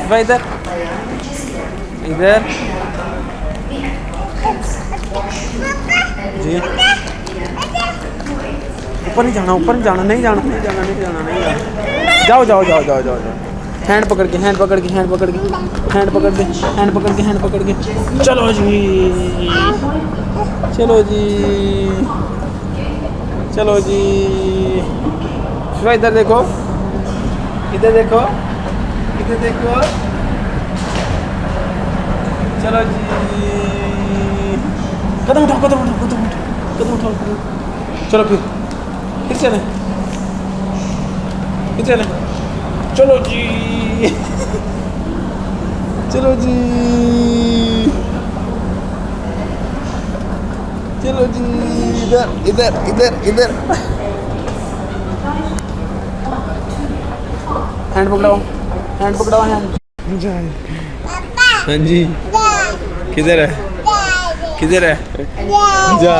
शिफा इधर इधर जी। ऊपर नहीं जाना, ऊपर नहीं जाना, नहीं जाना, नहीं जाना, नहीं जाना, नहीं जाना। जाओ जाओ जाओ जाओ जाओ जाओ। हैंड पकड़ के, हैंड पकड़ के, हैंड पकड़ के, हैंड पकड़ के, हैंड पकड़ के, हैंड पकड़ के। चलो जी, चलो जी, चलो जी। शिवा इधर देखो, इधर देखो, इधर देखो। चलो जी, कदम उठाओ, कदम उठाओ, कदम उठाओ, कदम उठाओ, कदम। चलो फिर चलें, फिर चलें। चलो जी, चलो जी, चलो जी। इधर इधर इधर इधर। हैंड पकड़ाओ, हैंड पकड़ाओ, हैंड। हाँ जी, किधर है, किधर है? जा